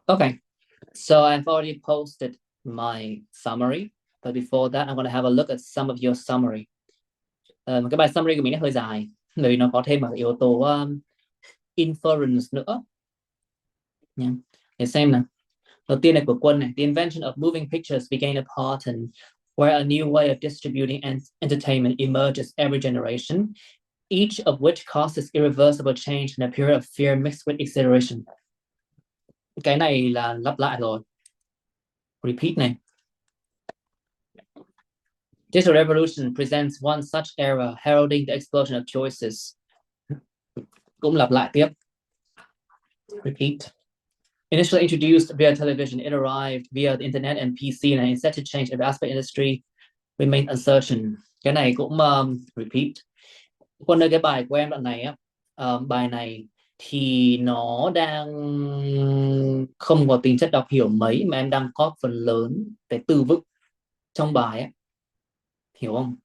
Okay, so I've already posted my summary, but before that, I'm going to have a look at some of your summary. Cái bài summary của mình nó hơi dài, bởi vì nó có thêm một yếu tố inference nữa. Yeah. Để xem nào. Đầu tiên là của Quân này. The invention of moving pictures became important, where a new way of distributing entertainment emerges every generation, each of which causes irreversible change in a period of fear mixed with exhilaration. Cái này là lặp lại rồi. Repeat này. Digital revolution presents one such era, heralding the explosion of choices. Cũng lặp lại tiếp. Repeat. Initially introduced via television, it arrived via the internet and PC and is set to change every aspect industry, remain uncertain. Cái này cũng repeat. Còn nơi cái bài của em đoạn này á, bài này thì nó đang không có tính chất đọc hiểu mấy, mà em đang có phần lớn cái từ vựng trong bài ấy. Hiểu không?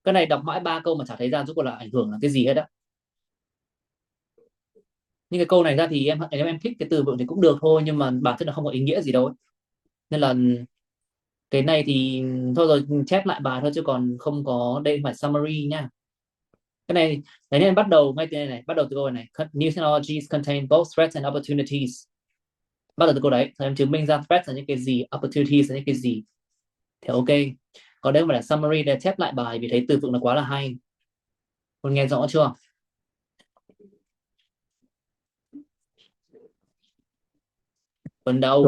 Cái này đọc mãi 3 câu mà chả thấy ra rốt cuộc là ảnh hưởng là cái gì hết á. Nhưng cái câu này ra thì em thích cái từ vựng thì cũng được thôi, nhưng mà bản thân là không có ý nghĩa gì đâu ấy. Nên là cái này thì thôi rồi chép lại bài thôi, chứ còn không có, đây phải summary nha. Cái này đấy, nên bắt đầu ngay từ này, bắt đầu từ câu này. New technologies contain both threats and opportunities. Bắt đầu từ câu đấy, rồi em chứng minh ra threats là những cái gì, opportunities là những cái gì. Thì ok. Còn đây phải là summary để chép lại bài, vì thấy từ vựng nó quá là hay. Con nghe rõ chưa? Phần đầu.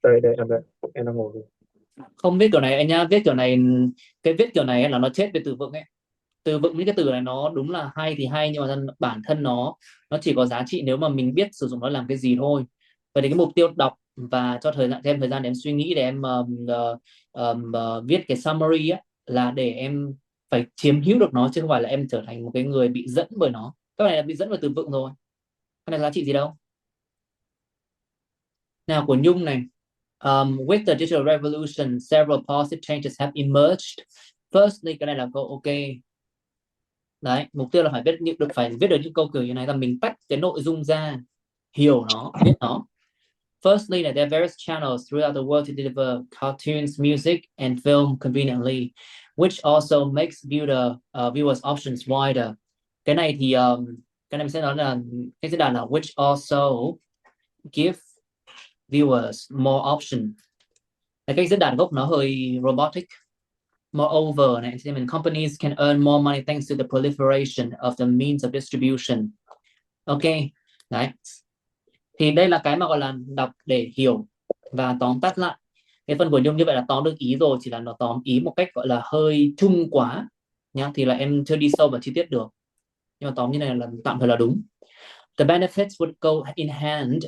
Rồi, đây em đang ngồi. Không viết kiểu này anh nhá, viết kiểu này, cái viết kiểu này là nó chết về từ vựng ấy. Từ vựng những cái từ này nó đúng là hay thì hay, nhưng mà bản thân nó chỉ có giá trị nếu mà mình biết sử dụng nó làm cái gì thôi. Vậy thì cái mục tiêu đọc và cho thêm thời gian để em suy nghĩ, để em viết cái summary á, là để em phải chiếm hữu được nó, chứ không phải là em trở thành một cái người bị dẫn bởi nó. Cái này là bị dẫn bởi từ vựng rồi, cái này giá trị gì đâu. Nào của Nhung này. With the digital revolution, several positive changes have emerged. Firstly, cái này là câu ok. Đấy, mục tiêu là phải viết được những câu kiểu như này, là mình tách cái nội dung ra, hiểu nó, viết nó. Firstly, there are various channels throughout the world to deliver cartoons, music, and film conveniently, which also makes viewers options wider. Cái này thì cái này mình sẽ nói là cái diễn đàn là which also give viewers more option. Cái diễn đàn gốc nó hơi robotic. Moreover, entertainment companies can earn more money thanks to the proliferation of the means of distribution. Ok, đấy. Thì đây là cái mà gọi là đọc để hiểu và tóm tắt lại. Cái phần của Nhung như vậy là tóm được ý rồi, chỉ là nó tóm ý một cách gọi là hơi chung quá nhá, thì là em chưa đi sâu vào chi tiết được. Nhưng mà tóm như này là tạm thời là đúng. The benefits would go hand in hand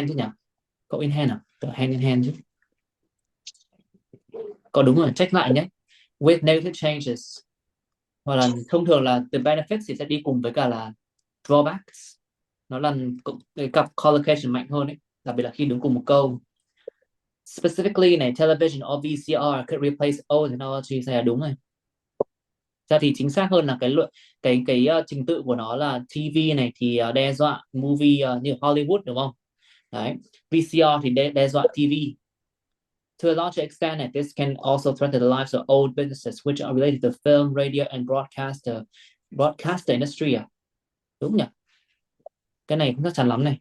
chứ nhỉ? Go in hand à? Hand in hand chứ. Có đúng rồi, check lại nhé. With negative changes, hoặc là thông thường là the benefits thì sẽ đi cùng với cả là drawbacks. Nó là cái cặp collocation mạnh hơn ấy, đặc biệt là khi đứng cùng một câu. Specifically này, television or VCR could replace old technologies, này là đúng rồi. Ra thì chính xác hơn là cái trình tự của nó là TV này thì đe dọa movie như Hollywood, đúng không? Đấy. VCR thì đe dọa TV. To a large extent, this can also threaten the lives of old businesses which are related to film, radio, and broadcaster industry à? Đúng nhỉ? Cái này cũng chắc chắn lắm này.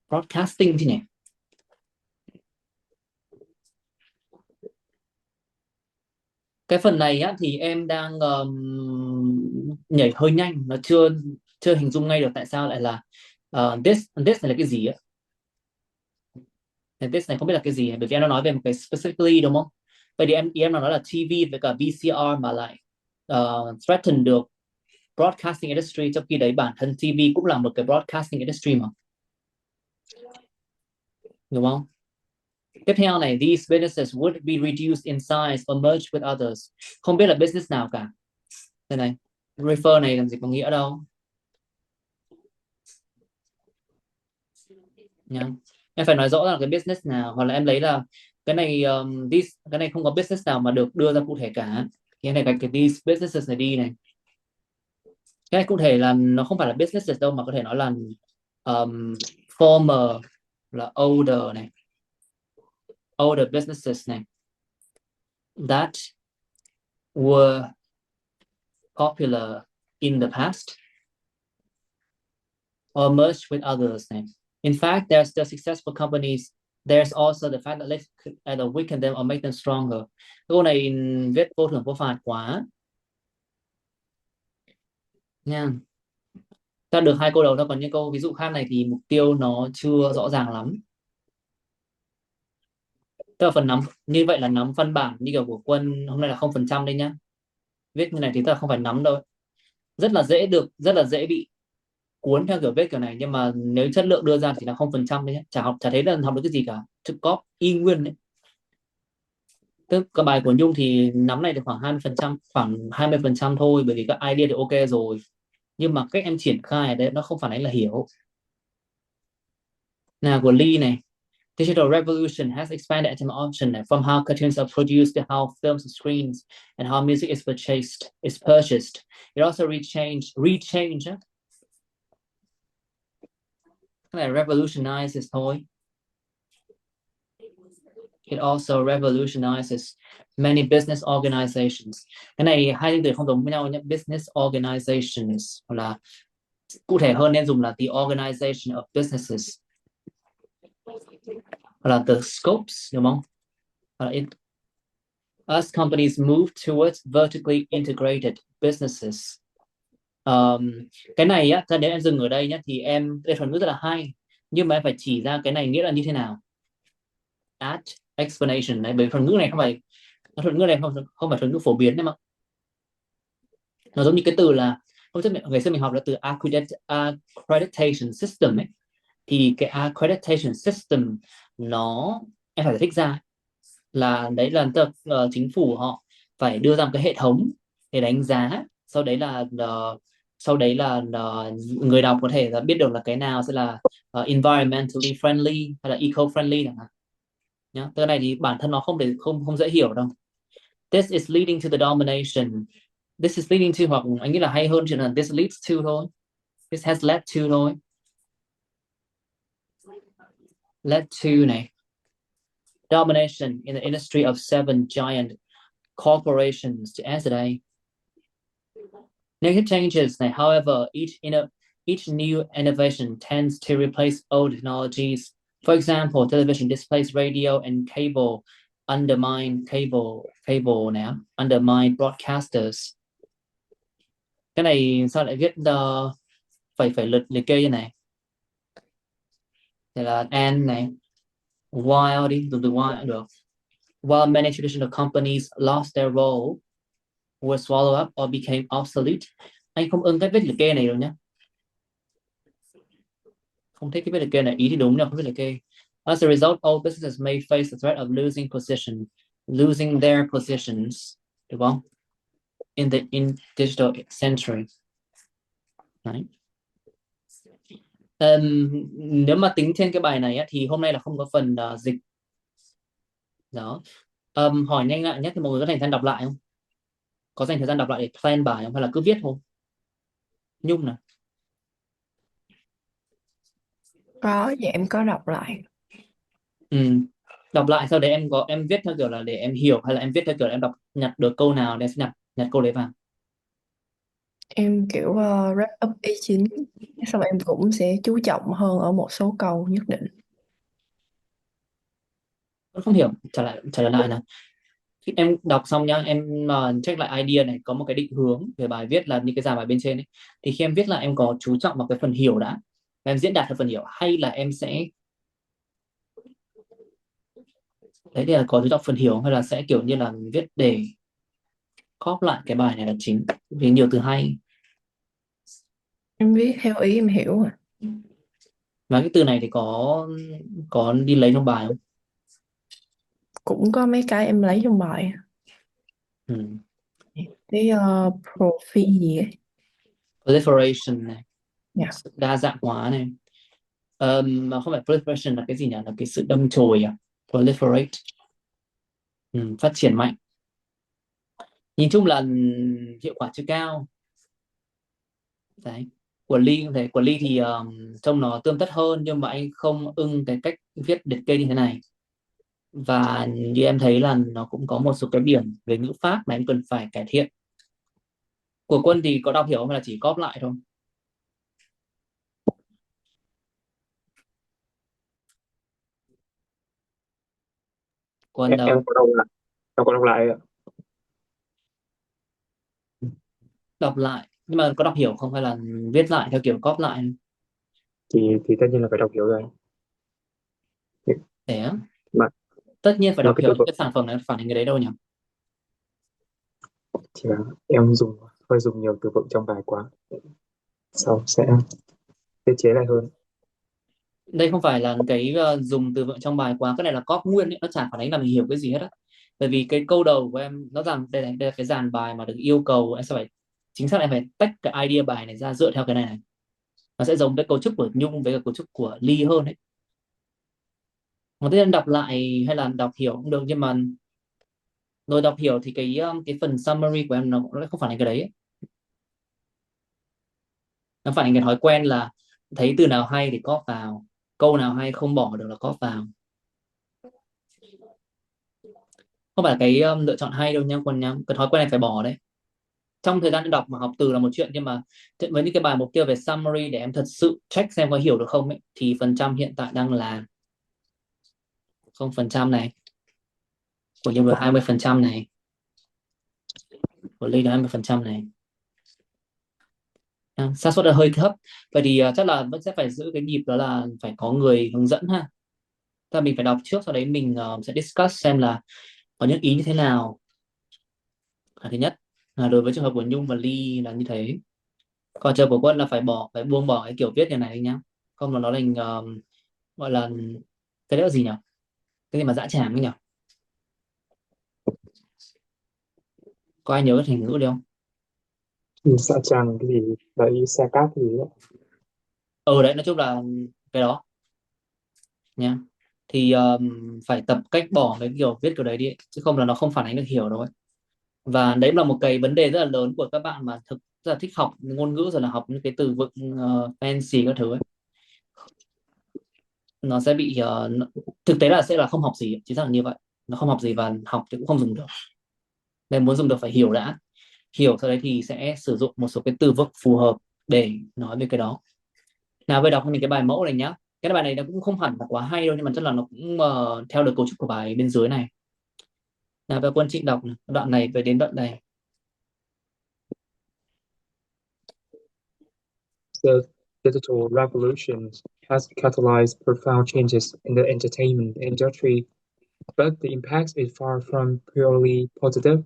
Broadcasting chứ nhỉ? Cái phần này á, thì em đang nhảy hơi nhanh, nó chưa hình dung ngay được tại sao lại là this này là cái gì á. This này không biết là cái gì, bởi vì em đã nói về một cái specifically, đúng không? Vậy thì em nói là TV với cả VCR mà lại threaten được broadcasting industry, trong khi đấy bản thân TV cũng là một cái broadcasting industry mà, đúng không? Tiếp theo này, these businesses would be reduced in size or merged with others. Không biết là business nào cả. Đây này, refer này làm gì có nghĩa đâu. Nha. Em phải nói rõ là cái business nào, hoặc là em lấy là cái này cái này không có business nào mà được đưa ra cụ thể cả. Cái này cái these businesses này đi này. Cái này cụ thể là nó không phải là businesses đâu, mà có thể nói là former là older này, older businesses này, that were popular in the past or merged with others này. In fact, there's the successful companies. There's also the fact that let's either weaken them or make them stronger. Câu này viết vô thưởng vô phạt quá nha. Ta được 2 câu đầu thôi, còn những câu ví dụ khác này thì mục tiêu nó chưa rõ ràng lắm. Tức là phần nắm như vậy là nắm văn bản như kiểu của Quân hôm nay là 0% đây nhá. Viết như này thì tức là không phải nắm đâu. Rất là dễ bị cuốn theo kiểu viết kiểu này, nhưng mà nếu chất lượng đưa ra thì là 0% đấy nhé. Chả thấy là học được cái gì cả, trực cóp y nguyên đấy. Tức cái bài của Nhung thì nắm này được khoảng 20%, khoảng 20% thôi, bởi vì các idea thì ok rồi, nhưng mà cách em triển khai ở đây nó không phản ánh là hiểu. Nào của Ly này, digital revolution has expanded entertainment option from how cartoons are produced to how films and screens and how music is purchased. It also rechange. Cái này revolutionizes thôi. It also revolutionizes many business organizations. Cái này hai danh từ không giống với nhau nhé. Business organizations, hoặc là cụ thể hơn nên dùng là the organization of businesses, hoặc là the scopes, đúng không? Hoặc là as companies move towards vertically integrated businesses. Cái này á, nếu em dừng ở đây nhé thì đây phần ngữ rất là hay, nhưng mà em phải chỉ ra cái này nghĩa là như thế nào. At explanation đấy, bởi phần ngữ này thuật ngữ này không phải thuật ngữ phổ biến đấy mà. Nó giống như cái từ là ngày xưa mình học là từ accreditation system ấy, thì cái accreditation system nó em phải giải thích ra là đấy là chính phủ họ phải đưa ra một cái hệ thống để đánh giá, sau đấy là người đọc có thể là biết được là cái nào sẽ là environmentally friendly hay là eco-friendly chẳng hạn nhá. Cái này thì bản thân nó không dễ hiểu đâu. This is leading to the domination. This is leading to, hoặc anh nghĩ là hay hơn chỉ là this leads to thôi. This has led to thôi. Led to này. Domination in the industry of 7 giant corporations. To answer đây. Negative changes này. However, each new innovation tends to replace old technologies. For example, television displays radio and cable undermine broadcasters. Cái này sao lại viết phải liệt kê như này. Thì là and này, while đi, dùng từ while cũng được. While many traditional companies lost their role, were swallowed up or became obsolete. Anh không ưng cách viết liệt kê này đâu nhé. Không thích cái viết liệt kê này, ý thì đúng nhưng không viết liệt kê. As a result, all businesses may face the threat of losing their positions, được không? In digital century. Đấy. Nếu mà tính trên cái bài này á, thì hôm nay là không có phần dịch đó. Hỏi nhanh lại nhất thì mọi người có dành thời gian đọc lại không? Có dành thời gian đọc lại để plan bài không, hay là cứ viết thôi? Nhung này. Có, dạ em có đọc lại. Đọc lại sau đấy em viết theo kiểu là để em hiểu, hay là em viết theo kiểu là em nhặt được câu nào để em sẽ nhặt câu đấy vào? Em kiểu wrap up ý chính, xong em cũng sẽ chú trọng hơn ở một số câu nhất định. Tôi không hiểu, trả lời lại nào. Khi em đọc xong nhá, em check lại idea này, có một cái định hướng về bài viết là như cái dàn bài bên trên ấy, thì khi em viết là em có chú trọng vào cái phần hiểu đã, và em diễn đạt theo phần hiểu, hay là em sẽ đấy thì là có chú trọng phần hiểu, hay là sẽ kiểu như là viết để copy lại cái bài này là chính, vì nhiều từ hay. Em viết theo ý em hiểu à. Và cái từ này thì có đi lấy trong bài không? Cũng có mấy cái em lấy trong bài. Cái profit gì ấy. Proliferation này, Dạ. sự đa dạng hóa này. Mà không phải proliferation là cái gì nhỉ, là cái sự đâm chồi à? Proliferate, phát triển mạnh. Nhìn chung là hiệu quả chưa cao. Đấy. Của Ly cũng thế, của Ly thì trông nó tươm tất hơn, nhưng mà anh không ưng cái cách viết liệt kê như thế này. Và như em thấy là nó cũng có một số cái điểm về ngữ pháp mà em cần phải cải thiện. Của Quân thì có đọc hiểu không hay là chỉ cóp lại thôi? Quân Em đâu? có đọc lại, em có đọc lại ạ. Đọc lại nhưng mà có đọc hiểu không hay là viết lại theo kiểu cóp lại? Thì tất nhiên là phải đọc hiểu rồi. Thế á? mà Tất nhiên phải mà đọc cái hiểu từ những vựng cái sản phẩm này phản ánh cái đấy đâu nhỉ? thì là em hơi dùng nhiều từ vựng trong bài quá, sau sẽ tiết chế lại hơn. Đây không phải là cái dùng từ vựng trong bài quá, cái này là cóp nguyên ấy, nó chả phản ánh là mình hiểu cái gì hết á. Bởi vì cái câu đầu của em nó rằng đây là cái dàn bài mà được yêu cầu em sẽ phải chính xác, em phải tách cái idea bài này ra dựa theo cái này. Nó sẽ giống với cấu trúc của Nhung với cả cấu trúc của Ly hơn đấy. Mà tất nhiên đọc lại hay là đọc hiểu cũng được, nhưng mà rồi đọc hiểu thì cái phần summary của em nó lại không phản ánh cái đấy ấy. Nó phản ánh cái thói quen là thấy từ nào hay thì cóp vào, câu nào hay không bỏ được là cóp vào. Không phải cái lựa chọn hay đâu nha Quân nha, cái thói quen này phải bỏ đấy. Trong thời gian đọc mà học từ là một chuyện, nhưng mà với những cái bài mục tiêu về summary để em thật sự check xem có hiểu được không ấy, thì phần trăm hiện tại đang là 0% này, của Nhung là 20% này, của Ly là 20% này. Xác suất là hơi thấp. Vậy thì chắc là vẫn sẽ phải giữ cái nhịp đó là phải có người hướng dẫn ha. Tức là mình phải đọc trước, sau đấy mình sẽ discuss xem là có những ý như thế nào. Thứ nhất là đối với trường hợp của Nhung và Ly là như thế. Còn trường hợp của Quân là phải buông bỏ cái kiểu viết như này nhá. Không là nó thành gọi là cái đấy là gì nhỉ? Cái gì mà dã tràng ấy nhỉ? Có ai nhớ cái thành ngữ đấy không? Dạ chàng cái gì đấy, xe cát cái gì đó. Đấy, nói chung là cái đó nhá. Thì phải tập cách bỏ cái kiểu viết kiểu đấy đi, chứ không là nó không phản ánh được hiểu đâu ấy. Và đấy là một cái vấn đề rất là lớn của các bạn mà rất là thích học ngôn ngữ, rồi là học những cái từ vựng fancy các thứ ấy. Nó sẽ bị thực tế là sẽ là không học gì, chỉ là như vậy. Nó không học gì và học thì cũng không dùng được. Nên muốn dùng được phải hiểu đã, hiểu sau đấy thì sẽ sử dụng một số cái từ vựng phù hợp để nói về cái đó. Nào về đọc mình cái bài mẫu này nhá. Cái bài này nó cũng không hẳn là quá hay đâu, nhưng mà chắc là nó cũng theo được cấu trúc của bài bên dưới này. Nào về Quân Trịnh đọc này, đoạn này về đến đoạn này. The digital revolution has catalyzed profound changes in the entertainment industry, but the impact is far from purely positive.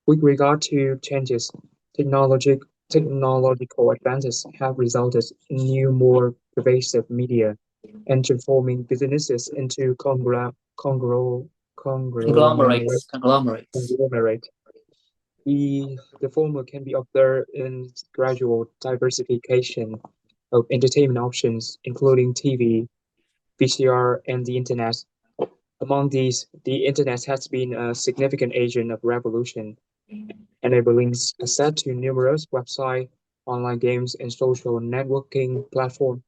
With regard to changes, technological advances have resulted in new, more pervasive media and transforming businesses into Conglomerates, conglomerate. conglomerates. conglomerate. The former can be observed in gradual diversification of entertainment options, including TV, VCR, and the Internet. Among these, the Internet has been a significant agent of revolution, enabling access to numerous websites, online games, and social networking platforms.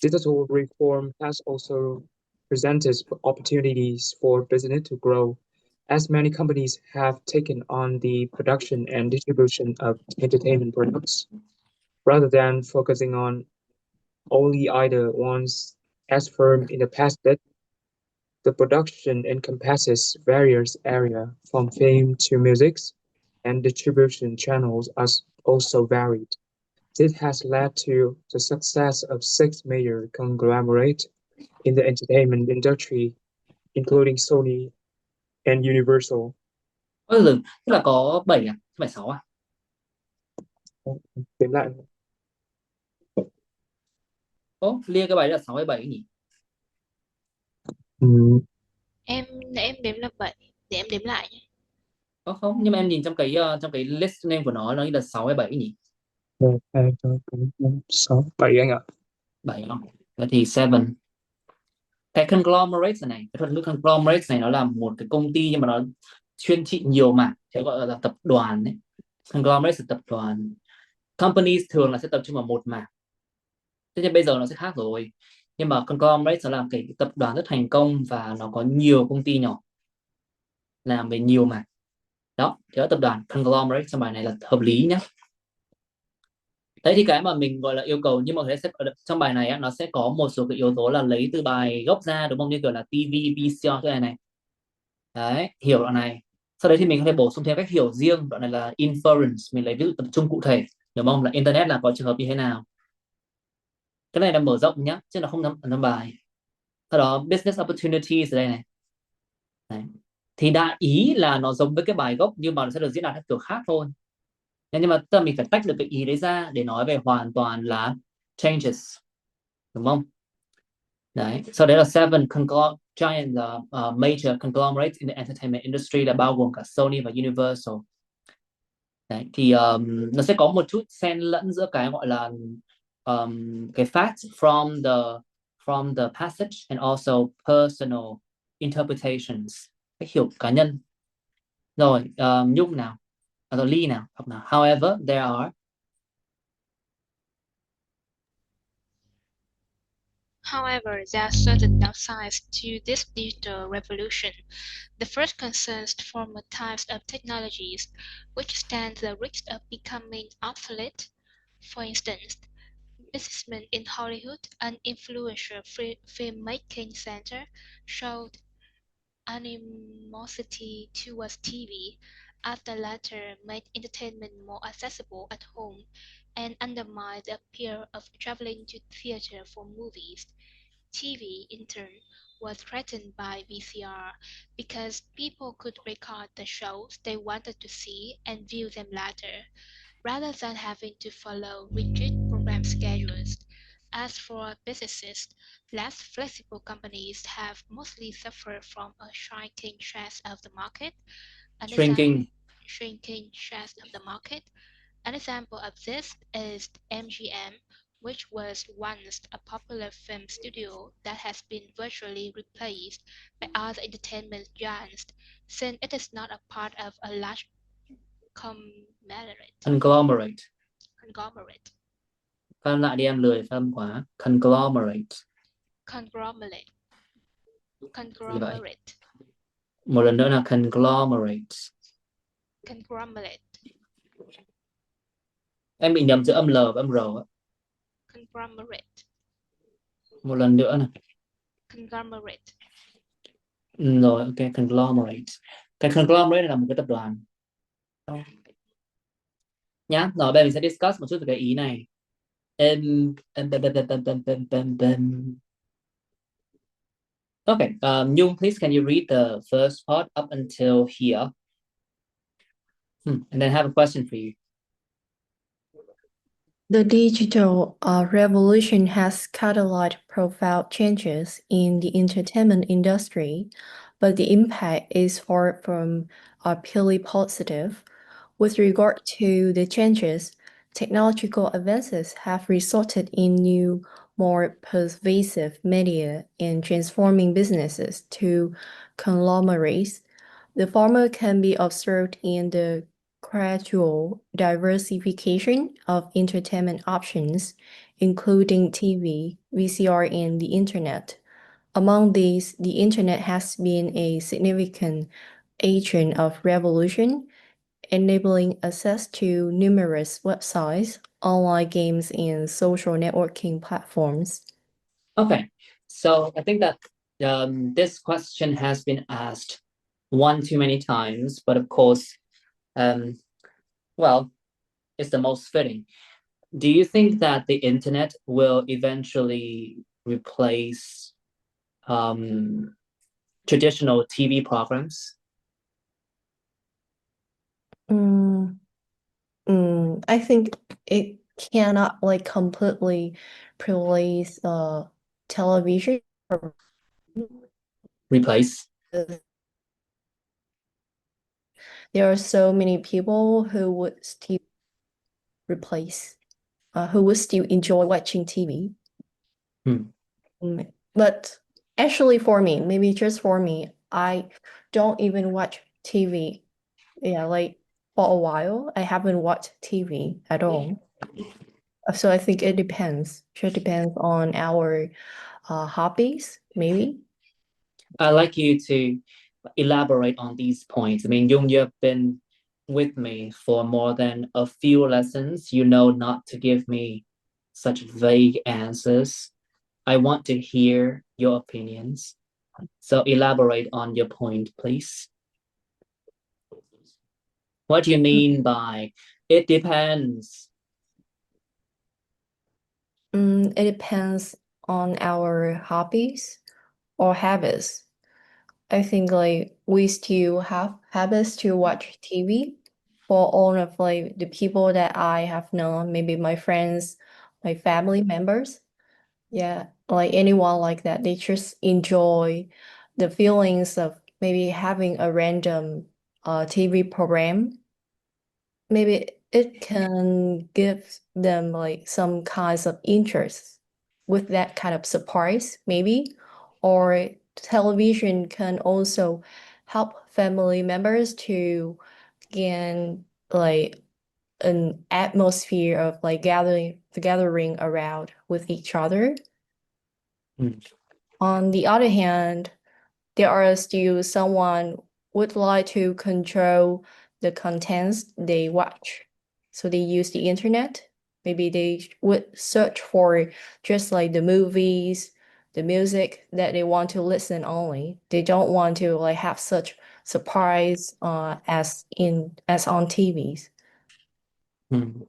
Digital reform has also presented opportunities for business to grow, as many companies have taken on the production and distribution of entertainment products, rather than focusing on only either ones. As firm in the past that the production encompasses various areas, from film to music, and distribution channels are also varied. This has led to the success of six major conglomerates in the entertainment industry, including Sony and Universal. Dừng, tức là có 7 à? Không phải 6 à? Đếm lại. Lia cái bài là 6 hay 7 nhỉ? Ừ, Em đếm là 7, để em đếm lại nhé. Không, nhưng mà em nhìn trong cái list name của nó như là 6 hay 7 nhỉ? 1, 2, 3, 4, 5, 6, 7 anh ạ. 7 không? Vậy thì 7. Cái conglomerate này, cái thuật ngữ conglomerate này nó là một cái công ty nhưng mà nó chuyên trị nhiều mảng, sẽ gọi là tập đoàn đấy. Conglomerate là tập đoàn. companies thường là sẽ tập trung vào một mảng. Thế nhưng bây giờ nó sẽ khác rồi, nhưng mà conglomerate sẽ là cái tập đoàn rất thành công và nó có nhiều công ty nhỏ làm về nhiều mảng. Đó, thì đó tập đoàn conglomerate trong bài này là hợp lý nhé. Đấy thì cái mà mình gọi là yêu cầu, nhưng mà sẽ trong bài này á, nó sẽ có một số cái yếu tố là lấy từ bài gốc ra, đúng không, như kiểu là TV, VCR cái này. Đấy, hiểu đoạn này. Sau đấy thì mình có thể bổ sung thêm cách hiểu riêng, đoạn này là inference, mình lấy ví dụ tập trung cụ thể, hiểu không, là internet là có trường hợp như thế nào. Cái này là mở rộng nhá, chứ là không nằm bài. Sau đó business opportunities ở đây này. Đấy. Thì đại ý là nó giống với cái bài gốc, nhưng mà nó sẽ được diễn đạt theo kiểu khác thôi. Nhưng mà tức là mình phải tách được cái ý đấy ra để nói về hoàn toàn là changes, đúng không? Đấy, sau đấy là seven giant major conglomerates in the entertainment industry, là bao gồm cả Sony và Universal. Đấy, thì nó sẽ có một chút xen lẫn giữa cái gọi là cái facts from the passage and also personal interpretations, cách hiểu cá nhân. Rồi Nhung nào, rồi Ly nào, học nào. However, there are. However, there are certain downsides to this digital revolution. The first concerns former types of technologies, which stand the risk of becoming obsolete. For instance, businessmen in Hollywood, an influential filmmaking center, showed animosity towards TV, as the latter made entertainment more accessible at home and undermined the appeal of traveling to theater for movies. TV, in turn, was threatened by VCR because people could record the shows they wanted to see and view them later, rather than having to follow rigid program schedules. As for businesses, less flexible companies have mostly suffered from a shrinking share of the market. Shrinking. Share of the market. An example of this is MGM, which was once a popular film studio that has been virtually replaced by other entertainment giants, since it is not a part of a large conglomerate. Phát âm lại đi, em lười phát âm quá. Conglomerate. Một lần nữa là conglomerate. Em bị nhầm giữa âm L và âm R á. Conglomerate. Một lần nữa này. Conglomerate. Rồi, ok, conglomerate. Cái conglomerate là một cái tập đoàn. Nhá, rồi bây giờ mình sẽ discuss một chút về cái ý này. Okay, Nhung, please can you read the first part up until here? And then I have a question for you. The digital revolution has catalyzed profound changes in the entertainment industry, but the impact is far from purely positive. With regard to the changes, technological advances have resulted in new, more pervasive media and transforming businesses to conglomerates. The former can be observed in the gradual diversification of entertainment options, including TV, VCR, and the Internet. Among these, the Internet has been a significant agent of revolution, enabling access to numerous websites, online games, and social networking platforms. Okay, so I think that this question has been asked one too many times, but of course, well, it's the most fitting. Do you think that the internet will eventually replace traditional TV programs? I think it cannot like completely replace television. Replace? There are so many people who would still replace, who would still enjoy watching TV. But actually for me, maybe just for me, I don't even watch TV. Yeah, like for a while, I haven't watched TV at all. So I think it depends. Should depends on our hobbies, maybe. I'd like you to elaborate on these points. I mean, Jung, you've been with me for more than a few lessons. You know not to give me such vague answers. I want to hear your opinions. So elaborate on your point, please. What do you mean by it depends? It depends on our hobbies or habits. I think like we still have habits to watch TV for all of like the people that I have known, maybe my friends, my family members. Yeah, like anyone like that, they just enjoy the feelings of maybe having a random TV program. Maybe it can give them like some kinds of interest with that kind of surprise, maybe. Or television can also help family members to gain like an atmosphere of like gathering around with each other. Mm. On the other hand, there are still someone would like to control the contents they watch. So they use the internet. Maybe they would search for just like the movies, the music that they want to listen only. They don't want to like have such surprise as on TVs. Mm.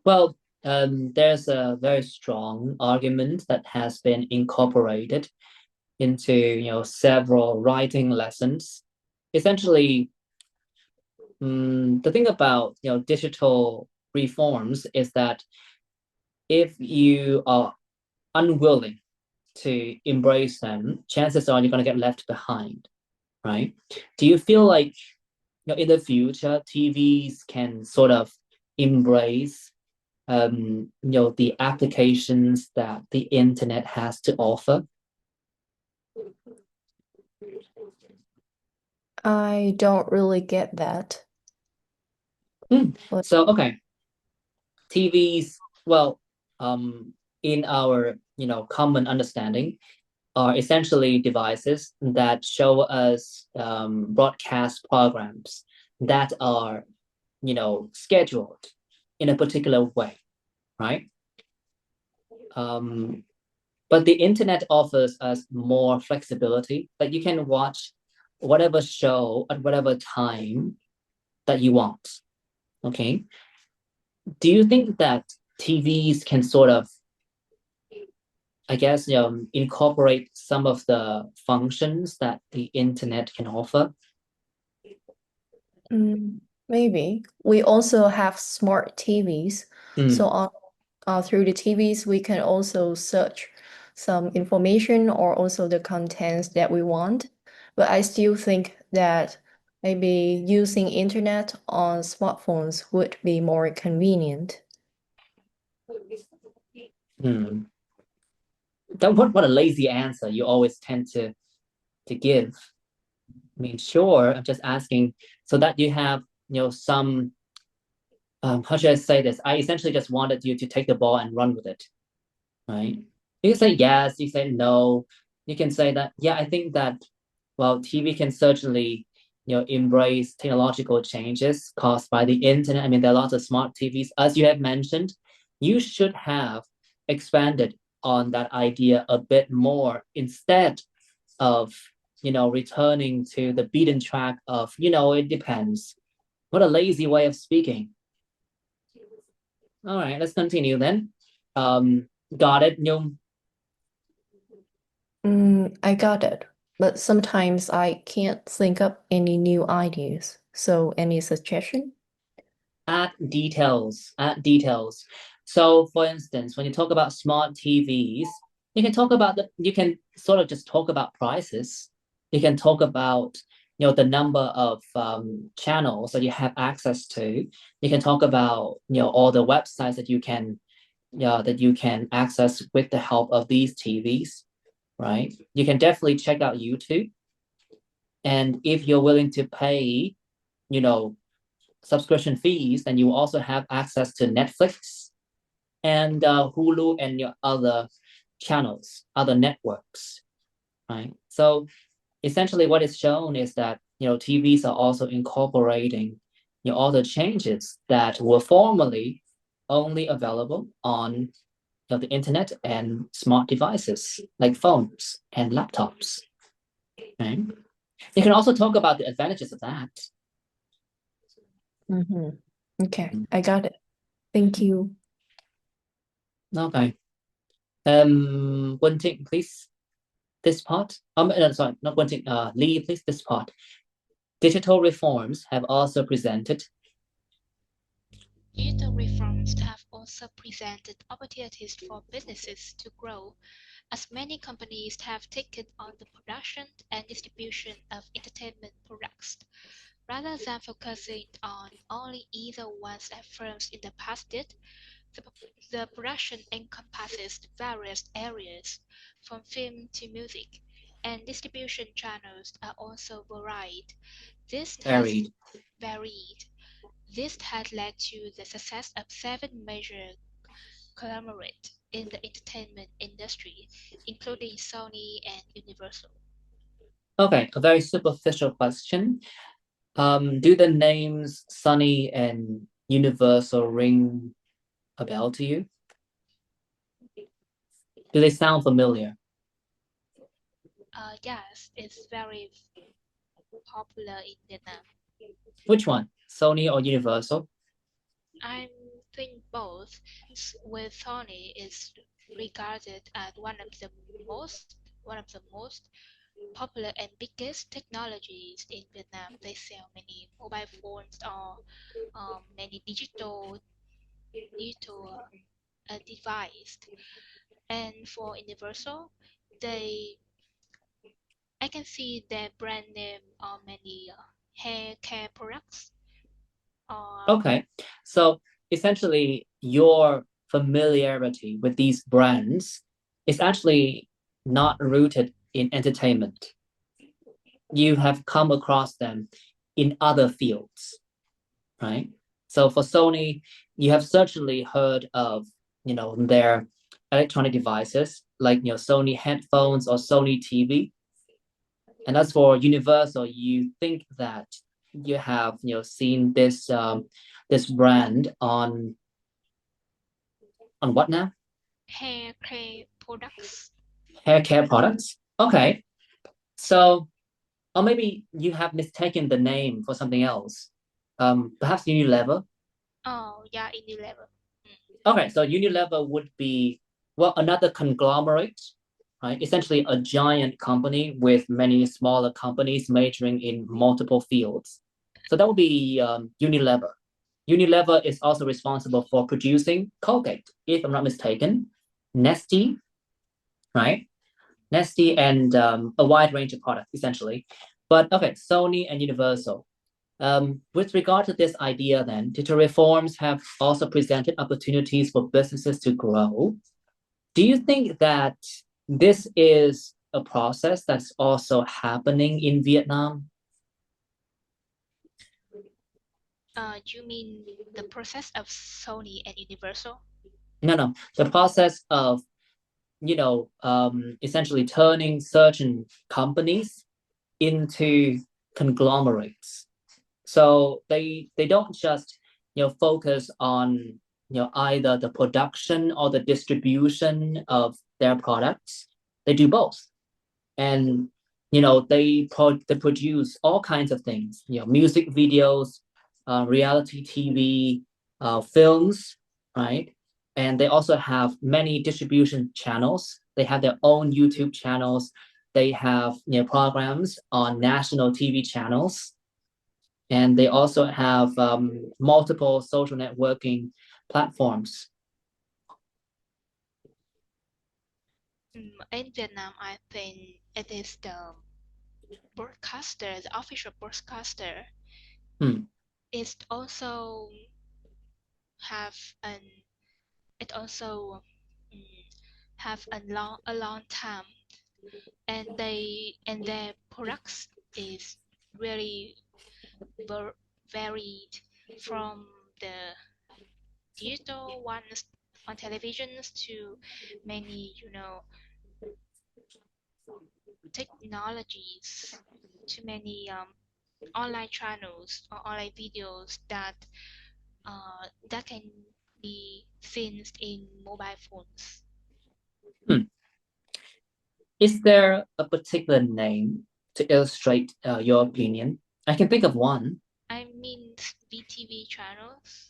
Well, there's a very strong argument that has been incorporated into several writing lessons. Essentially, the thing about digital reforms is that if you are unwilling to embrace them, chances are you're going to get left behind, right? Do you feel like in the future TVs can sort of embrace the applications that the internet has to offer? I don't really get that. But So okay, TVs, well, in our common understanding, are essentially devices that show us broadcast programs that are scheduled in a particular way, right? But the internet offers us more flexibility, that you can watch whatever show at whatever time that you want. Okay. Do you think that TVs can sort of, I guess, incorporate some of the functions that the internet can offer? maybe we also have smart TVs. So Mm. through the TVs, we can also search some information or also the contents that we want. But I still think that maybe using internet on smartphones would be more convenient. Hmm. What a lazy answer you always tend to give. I mean, sure, I'm just asking so that you have some how should I say this? I essentially just wanted you to take the ball and run with it, right? You can say yes, you say no. You can say that, yeah, I think that, well, TV can certainly, embrace technological changes caused by the internet. I mean, there are lots of smart TVs. As you have mentioned, you should have expanded on that idea a bit more instead of, returning to the beaten track of, it depends. What a lazy way of speaking. All right, let's continue then. Got it, Nhung. I got it. But sometimes I can't think up any new ideas. So any suggestion? Add details, add details. So for instance, when you talk about smart TVs, you can sort of just talk about prices. You can talk about the number of channels that you have access to. You can talk about all the websites that you can access with the help of these TVs, right? You can definitely check out YouTube. And if you're willing to pay, you know, subscription fees, then you also have access to Netflix, and Hulu and your other channels, other networks, right? So essentially what is shown is that, TVs are also incorporating, all the changes that were formerly only available on the internet and smart devices like phones and laptops, right? You can also talk about the advantages of that. Okay, I got it. Thank you. Okay. Wenting, please. This part. Sorry, not Wenting. Lee, please. This part. Digital reforms have also presented. Digital reforms have also presented opportunities for businesses to grow, as many companies have taken on the production and distribution of entertainment products, rather than focusing on only either ones that firms in the past did. The production encompasses various areas, from film to music, and distribution channels are also varied. This has varied. This has led to the success of 7 major conglomerates in the entertainment industry, including Sony and Universal. Okay, a very superficial question. Do the names Sony and Universal ring a bell to you? Do they sound familiar? Yes, it's very popular in Vietnam. Which one, Sony or Universal? I think both, with Sony is regarded as one of the most popular and biggest technologies in Vietnam. They sell many mobile phones or many digital device. And for Universal, I can see their brand name on many hair care products. Okay, so essentially your familiarity with these brands is actually not rooted in entertainment. You have come across them in other fields, right? So for Sony, you have certainly heard of, their electronic devices like, Sony headphones or Sony TV. And as for Universal, you think that you have, seen this brand on what now? Hair care products. Hair care products. Okay, so or maybe you have mistaken the name for something else. Perhaps Unilever. Oh, yeah, Unilever. Okay, so Unilever would be, well, another conglomerate, right? Essentially a giant company with many smaller companies majoring in multiple fields. So that would be Unilever. Unilever is also responsible for producing Colgate, if I'm not mistaken, Nestle, right? Nestle and a wide range of products, essentially. But okay, Sony and Universal. With regard to this idea, then, digital reforms have also presented opportunities for businesses to grow. Do you think that this is a process that's also happening in Vietnam? You mean the process of Sony and Universal? No, the process of, essentially turning certain companies into conglomerates. So they don't just, focus on, either the production or the distribution of their products. They do both. And they produce all kinds of things, music videos, reality TV, films, right? And they also have many distribution channels. They have their own YouTube channels. They have, programs on national TV channels, and they also have multiple social networking platforms. In Vietnam, I think it is the official broadcaster. It also have an it also have a long time, and their products is really varied, from the digital ones on televisions to many, technologies, to many online channels or online videos that can be seen in mobile phones. Is there a particular name to illustrate your opinion? I can think of one. I mean VTV channels.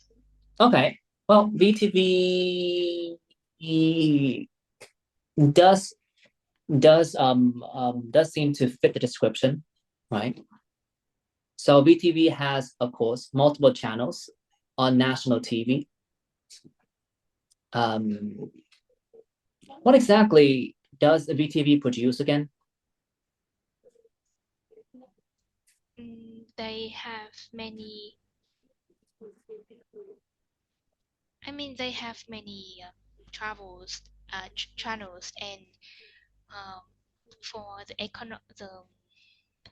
Okay, well, VTV does seem to fit the description, right? So VTV has, of course, multiple channels on national TV. What exactly does VTV produce again? They have many. I mean, they have many channels, and for the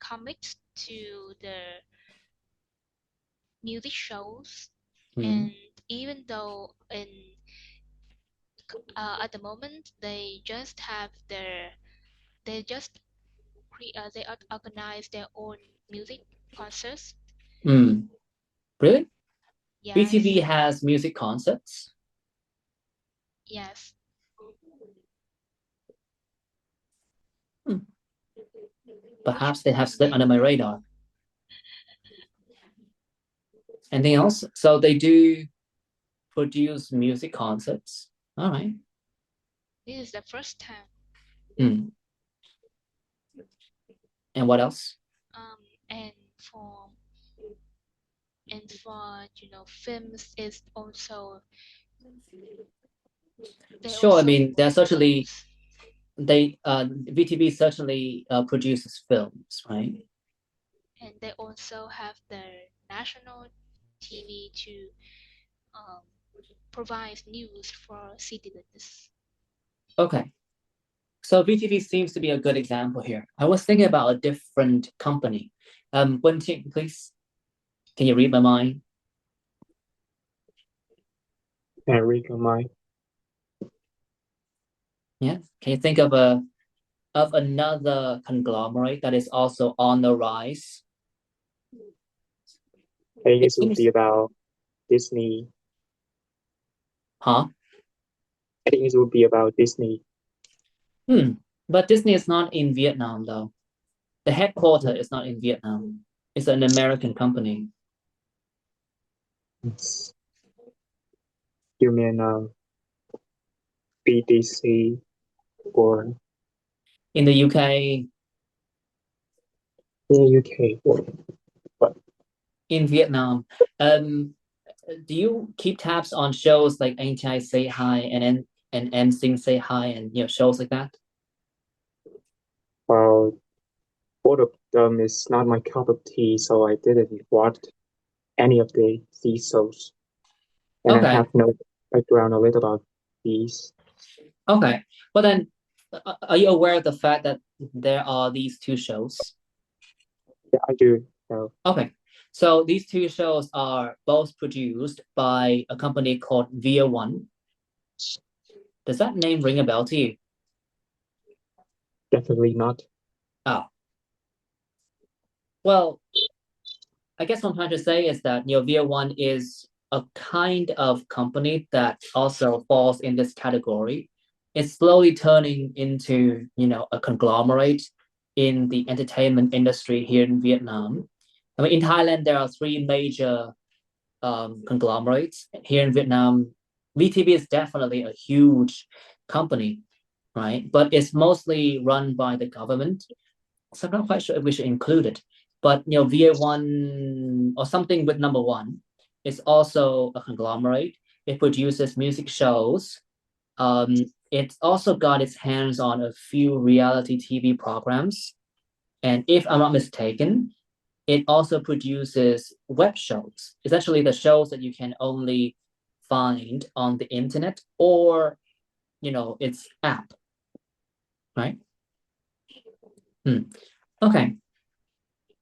comics to the music shows, and even though at the moment they just have they just organize their own music concerts. Really? Yes. VTV has music concerts? Yes. Perhaps they have slipped under my radar. Anything else? So they do produce music concerts. All right. This is the first time. And what else? And for films is also. Sure. I mean, they're certainly VTV certainly produces films, right? And they also have their national TV to provide news for citizens. Okay. So VTV seems to be a good example here. I was thinking about a different company. Wenqing, please. Can you read my mind? Can I read your mind? Yeah. Can you think of another conglomerate that is also on the rise? I think it would be about Disney. Huh? I think it would be about Disney. But Disney is not in Vietnam, though. The headquarters is not in Vietnam. It's an American company. You mean BDC or In the UK? in the UK or what? In Vietnam. Do you keep tabs on shows like Ain't I Say Hi and NSYNC Say Hi and shows like that? Well, both of them is not my cup of tea, so I didn't watch any of these shows, and Okay. I have no background knowledge about these. Okay. Well then, are you aware of the fact that there are these two shows? Yeah, I do know. Okay. So these two shows are both produced by a company called VO1. Does that name ring a bell to you? Definitely not. Oh. Well, I guess what I'm trying to say is that VO1 is a kind of company that also falls in this category. It's slowly turning into a conglomerate in the entertainment industry here in Vietnam. I mean, in Thailand there are three major conglomerates. Here in Vietnam, VTV is definitely a huge company, right? But it's mostly run by the government. So I'm not quite sure if we should include it. But VA1 or something with number one is also a conglomerate. It produces music shows. It's also got its hands on a few reality TV programs. And if I'm not mistaken, it also produces web shows, essentially the shows that you can only find on the internet or its app, right? Okay.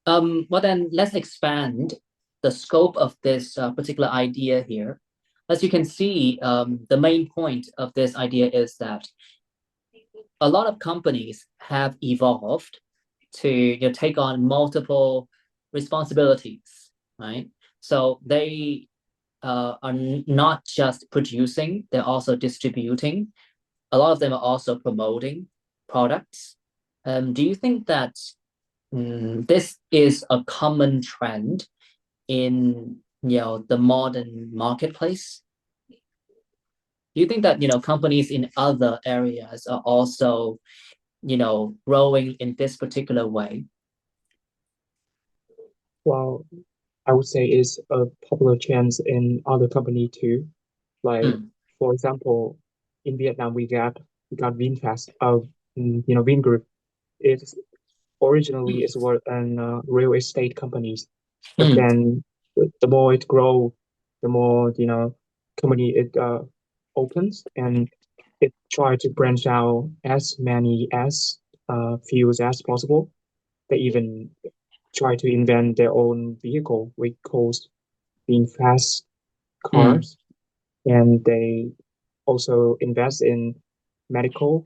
Well then let's expand the scope of this particular idea here. as you can see, the main point of this idea is that a lot of companies have evolved to take on multiple responsibilities, right? So they are not just producing, they're also distributing. A lot of them are also promoting products. Do you think that this is a common trend in the modern marketplace? Do you think that companies in other areas are also growing in this particular way? Well, I would say it's a popular trend in other company too. Like for example, in Vietnam we got VinFast of Vingroup. It's originally it was an real estate companies, but then the more it grow, the more company it opens, and it try to branch out as many as fields as possible. They even try to invent their own vehicle, which calls being fast cars, and they also invest in medical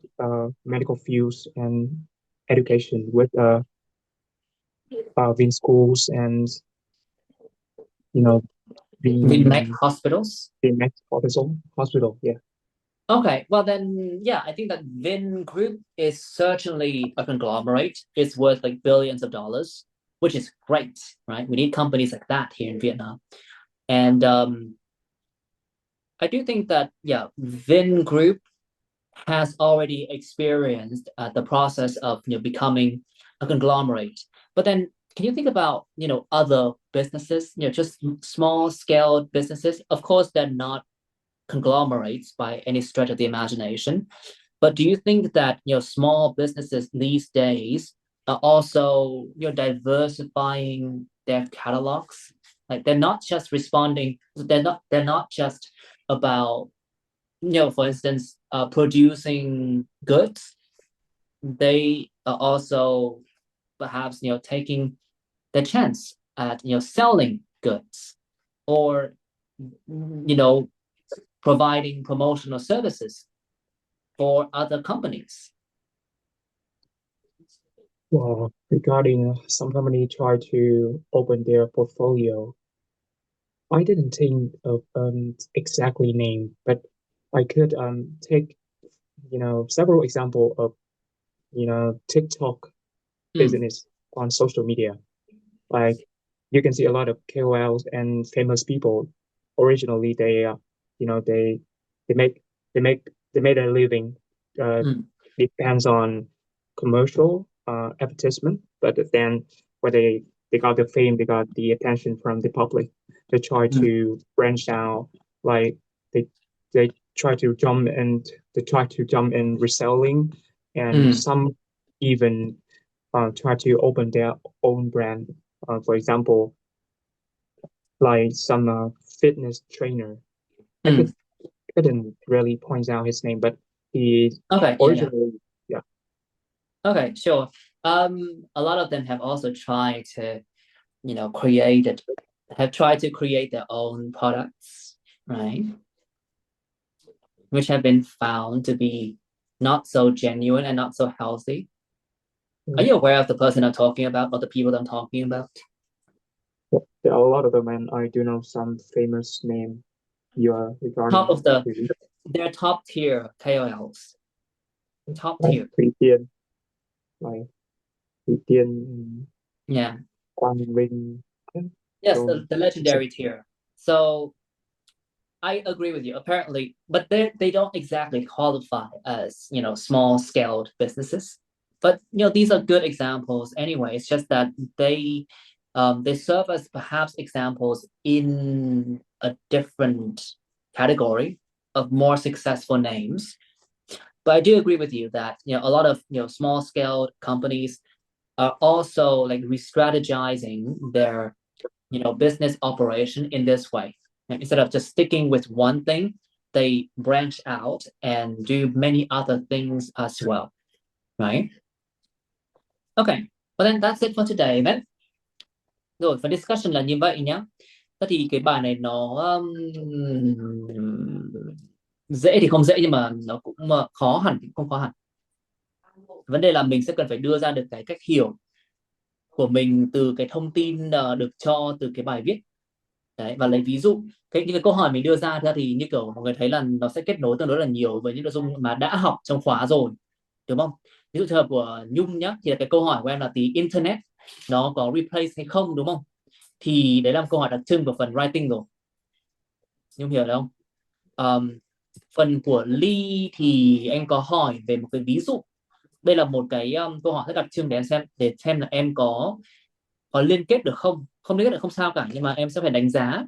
fields and education with Vin schools and Vinmec Vin hospitals? Vinmec hospital. Yeah. Okay, well then, yeah, I think that Vin Group is certainly a conglomerate. It's worth like billions of dollars, which is great, right? We need companies like that here in Vietnam. And I do think that, yeah, Vin Group has already experienced the process of becoming a conglomerate. But then can you think about other businesses, just small scale businesses? Of course, they're not conglomerates by any stretch of the imagination. But do you think that small businesses these days are also diversifying their catalogs? Like they're not just responding. They're not just about for instance, producing goods. They are also perhaps taking the chance at selling goods or providing promotional services for other companies. Well, regarding some company try to open their portfolio, I didn't think of exactly name, but I could take several example of TikTok business on social media. Like you can see a lot of KOLs and famous people. Originally, they make they made a living. Depends on commercial advertisement, but then when they got the fame, they got the attention from the public. They try to branch out, like they they try to jump in reselling, and some even try to open their own brand. For example, like some fitness trainer. I couldn't really point out his name, but he Okay, originally, yeah. Okay, sure. A lot of them have also tried to, tried to create their own products, right? Which have been found to be not so genuine and not so healthy. Are you aware of the person I'm talking about or the people I'm talking about? There are a lot of them, and I do know some famous name you are regarding. They're top tier KOLs. Top like tier. Thủy Tiên, like Thủy Tiên, Yeah. Quang Vinh. Yes, the legendary tier. So I agree with you. Apparently, but they don't exactly qualify as small scaled businesses. But these are good examples anyway. It's just that they serve as perhaps examples in a different category of more successful names. But I do agree with you that a lot of small scale companies are also like re-strategizing their business operation in this way. And instead of just sticking with one thing, they branch out and do many other things as well, right? Okay, well then that's it for today then. Rồi, phần discussion là như vậy nhé. Thế thì cái bài này nó dễ thì không dễ, nhưng mà nó cũng khó hẳn thì cũng không khó hẳn. Vấn đề là mình sẽ cần phải đưa ra được cái cách hiểu của mình từ cái thông tin được cho từ cái bài viết. Đấy, và lấy ví dụ những cái câu hỏi mình đưa ra thì như kiểu mọi người thấy là nó sẽ kết nối tương đối là nhiều với những nội dung mà đã học trong khóa rồi, đúng không? Ví dụ trường hợp của Nhung nhá, thì là cái câu hỏi của em là tí internet nó có replace hay không, đúng không? Thì đấy là một câu hỏi đặc trưng của phần writing rồi. Nhung hiểu không? Phần của Ly thì em có hỏi về một cái ví dụ. Đây là một cái câu hỏi rất đặc trưng để xem là em có liên kết được không. Không liên kết được không sao cả, nhưng mà em sẽ phải đánh giá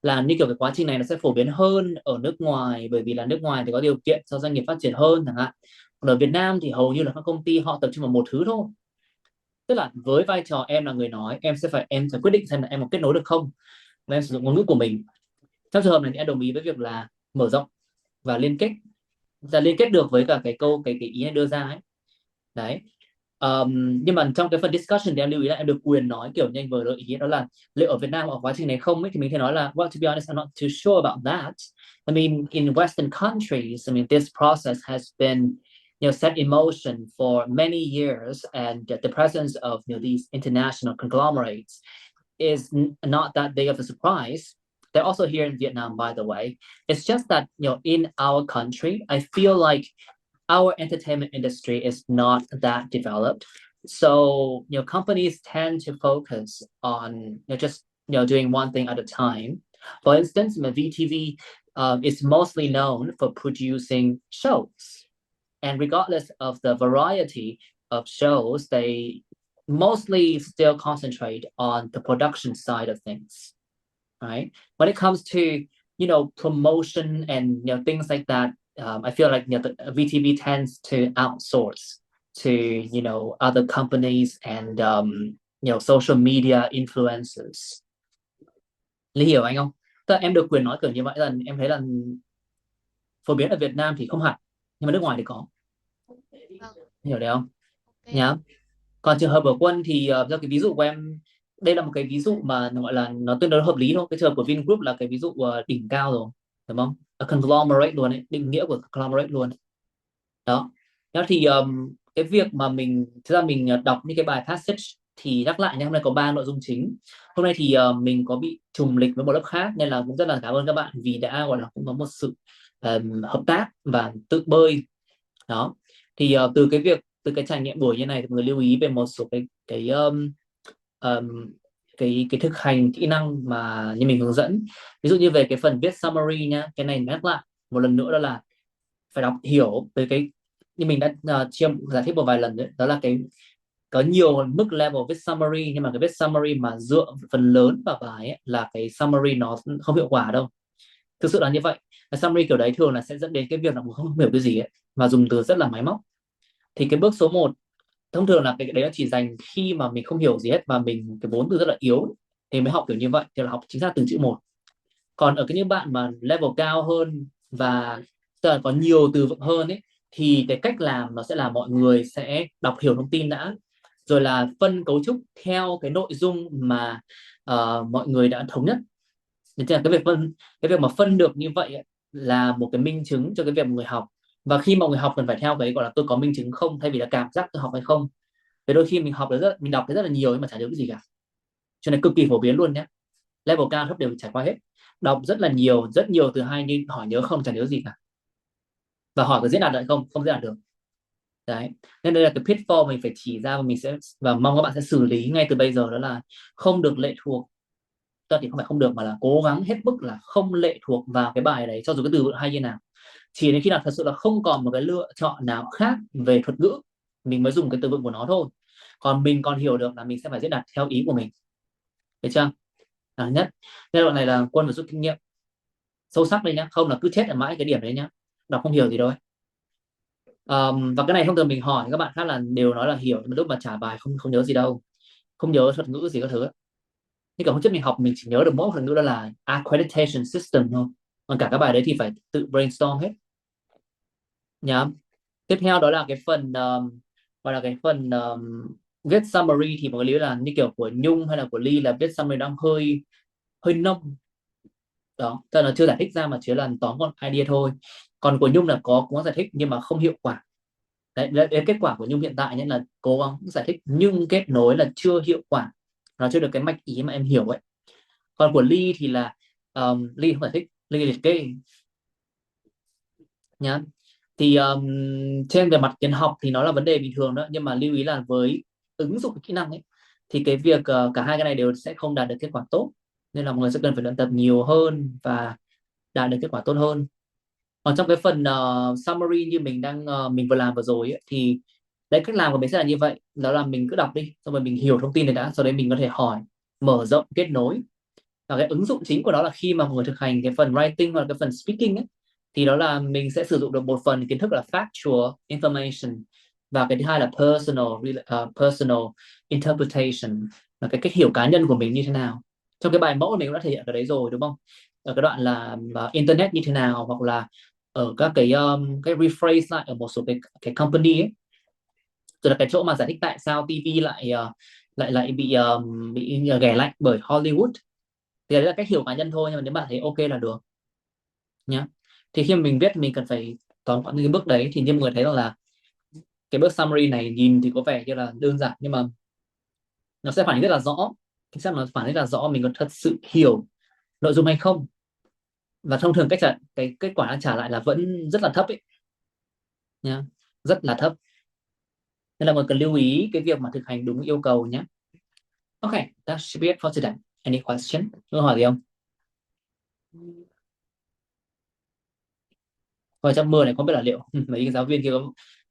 là như kiểu cái quá trình này nó sẽ phổ biến hơn ở nước ngoài, bởi vì là nước ngoài thì có điều kiện cho doanh nghiệp phát triển hơn chẳng hạn. Còn ở Việt Nam thì hầu như là các công ty họ tập trung vào một thứ thôi. Tức là với vai trò em là người nói, em sẽ quyết định xem là em có kết nối được không, và em sử dụng ngôn ngữ của mình. Trong trường hợp này thì em đồng ý với việc là mở rộng và liên kết được với cả cái ý em đưa ra ấy. Đấy. Nhưng mà trong cái phần discussion thì em lưu ý là em được quyền nói kiểu như anh vừa gợi ý, đó là liệu ở Việt Nam ở quá trình này không ấy, thì mình thể nói là well, to be honest, I'm not too sure about that. I mean, in Western countries, I mean, this process has been set in motion for many years, and the presence of these international conglomerates is not that big of a surprise. They're also here in Vietnam, by the way. It's just that in our country, I feel like our entertainment industry is not that developed. So, companies tend to focus on just doing one thing at a time. For instance, VTV is mostly known for producing shows, and regardless of the variety of shows, they mostly still concentrate on the production side of things, right? When it comes to promotion and things like that, I feel like the VTV tends to outsource to other companies and social media influencers. Lý hiểu anh không? Tức là em được quyền nói kiểu như vậy, là em thấy là phổ biến ở Việt Nam thì không hẳn, nhưng mà nước ngoài thì có. Hiểu đấy không? Ok. Nhá. Còn trường hợp của Quân thì do cái ví dụ của em, đây là một cái ví dụ mà gọi là nó tương đối hợp lý thôi. Cái trường hợp của Vingroup là cái ví dụ đỉnh cao rồi, đúng không? A conglomerate luôn ấy, định nghĩa của conglomerate luôn. Đó. Đó thì cái việc mà thực ra mình đọc những cái bài passage thì nhắc lại nhé, hôm nay có 3 nội dung chính. Hôm nay thì mình có bị trùng lịch với một lớp khác, nên là cũng rất là cảm ơn các bạn vì đã gọi là cũng có một sự hợp tác và tự bơi. Đó. Thì từ cái trải nghiệm buổi như này thì mọi người lưu ý về một số cái thực hành kỹ năng mà như mình hướng dẫn. Ví dụ như về cái phần viết summary nhá, cái này nhắc lại một lần nữa, đó là phải đọc hiểu về cái như mình đã giải thích một vài lần đấy, đó là có nhiều mức level viết summary, nhưng mà cái viết summary mà dựa phần lớn vào bài ấy, là cái summary nó không hiệu quả đâu. Thực sự là như vậy. Cái summary kiểu đấy thường là sẽ dẫn đến cái việc là mình không hiểu cái gì ấy, và dùng từ rất là máy móc. Thì cái bước số 1 thông thường là cái đấy nó chỉ dành khi mà mình không hiểu gì hết và mình cái vốn từ rất là yếu thì mới học kiểu như vậy, thì là học chính xác từng chữ một. Còn ở những bạn mà level cao hơn và tức là có nhiều từ vựng hơn ấy, thì cái cách làm nó sẽ là mọi người sẽ đọc hiểu thông tin đã, rồi là phân cấu trúc theo cái nội dung mà mọi người đã thống nhất. Nên là cái việc mà phân được như vậy ấy, là một cái minh chứng cho cái việc mọi người học. Và khi mọi người học cần phải theo cái gọi là tôi có minh chứng không, thay vì là cảm giác tôi học hay không. Vì đôi khi mình đọc rất là nhiều nhưng mà chả nhớ cái gì cả. Cho nên cực kỳ phổ biến luôn nhé. Level cao thấp đều trải qua hết. Đọc rất nhiều từ hay, nhưng hỏi nhớ không, chả nhớ gì cả. Và hỏi có diễn đạt được không? Không diễn đạt được. Đấy. Nên đây là cái pitfall mình phải chỉ ra, và mong các bạn sẽ xử lý ngay từ bây giờ, đó là không được lệ thuộc. Thì không phải không được, mà là cố gắng hết mức là không lệ thuộc vào cái bài đấy, cho dù cái từ vựng hay như nào. Chỉ đến khi nào thật sự là không còn một cái lựa chọn nào khác về thuật ngữ, mình mới dùng cái từ vựng của nó thôi. Còn mình còn hiểu được là mình sẽ phải diễn đạt theo ý của mình. Được chưa? Nhất giai đoạn này là Quân phải rút kinh nghiệm sâu sắc đây nhá, không là cứ chết ở mãi cái điểm đấy nhá, đọc không hiểu gì đâu ấy. Và cái này thông thường mình hỏi các bạn khác là đều nói là hiểu, nhưng lúc mà trả bài không nhớ gì đâu, không nhớ thuật ngữ gì các thứ ấy. Như cả hôm trước mình học, mình chỉ nhớ được mỗi thuật ngữ đó là accreditation system thôi, còn cả các bài đấy thì phải tự brainstorm hết nhá. Tiếp theo đó là cái phần gọi là cái phần viết summary, thì mọi người lưu là như kiểu của Nhung hay là của Ly là viết summary đang hơi hơi nông. Đó, tức là nó chưa giải thích ra mà chỉ là tóm con idea thôi. Còn của Nhung là có giải thích nhưng mà không hiệu quả. Đấy, kết quả của Nhung hiện tại nhé, là cố gắng giải thích nhưng kết nối là chưa hiệu quả, nó chưa được cái mạch ý mà em hiểu ấy. Còn của Ly thì là Ly không giải thích, Ly liệt kê nhá. Thì trên về mặt tiền học thì nó là vấn đề bình thường đó, nhưng mà lưu ý là với ứng dụng kỹ năng ấy thì cái việc cả hai cái này đều sẽ không đạt được kết quả tốt, nên là mọi người sẽ cần phải luyện tập nhiều hơn và đạt được kết quả tốt hơn. Còn trong cái phần summary như mình vừa làm vừa rồi ấy, thì đấy, cách làm của mình sẽ là như vậy, đó là mình cứ đọc đi, xong rồi mình hiểu thông tin này đã, sau đấy mình có thể hỏi, mở rộng, kết nối. Và cái ứng dụng chính của nó là khi mà mọi người thực hành cái phần writing hoặc cái phần speaking ấy, thì đó là mình sẽ sử dụng được một phần kiến thức là factual information, và cái thứ hai là personal interpretation, là cái cách hiểu cá nhân của mình như thế nào. Trong cái bài mẫu mình cũng đã thể hiện cái đấy rồi đúng không, ở cái đoạn là internet như thế nào, hoặc là ở các cái rephrase lại ở một số cái company ấy, rồi là cái chỗ mà giải thích tại sao TV lại bị ghẻ lạnh bởi Hollywood. Thì đấy là cách hiểu cá nhân thôi, nhưng mà nếu bạn thấy ok là được nhá. Thì khi mà mình viết mình cần phải tóm gọn những cái bước đấy, thì như mọi người thấy là cái bước summary này nhìn thì có vẻ như là đơn giản, nhưng mà nó sẽ phản ánh rất là rõ, chính xác nó phản ánh rất là rõ mình có thật sự hiểu nội dung hay không. Và thông thường cái kết quả đang trả lại là vẫn rất là thấp ấy nhá, rất là thấp, nên là mọi người cần lưu ý cái việc mà thực hành đúng yêu cầu nhé. Okay, that should be it for today. Any question? Câu hỏi gì không? Và trong mưa này không biết là liệu mấy cái giáo viên kia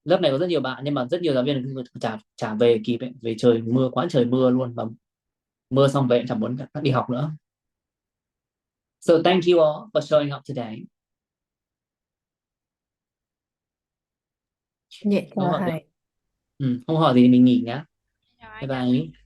lớp này có rất nhiều bạn, nhưng mà rất nhiều giáo viên trả về kịp ấy. Về trời mưa quá trời mưa luôn, và mưa xong về chẳng muốn đi học nữa. So thank you all for showing up today. Dạ, Không hỏi gì. thầy. Không hỏi gì thì mình nghỉ nhá. Rồi, Bye chào thầy. bye.